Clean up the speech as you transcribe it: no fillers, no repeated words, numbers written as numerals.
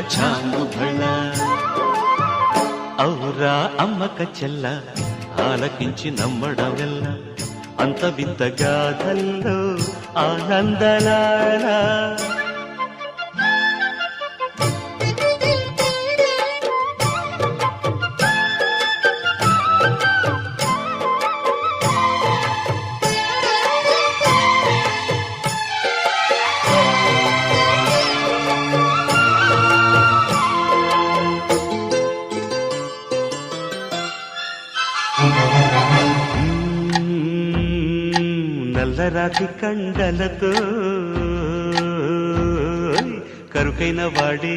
చాంగుబళ ఔరా అమ్మక చెల్ల ఆలకించి నమ్మడమెల్ల అంత వింత గాథల్లో ఆనందలారా నల్లరాతి కండలతో కరుకైన వాడే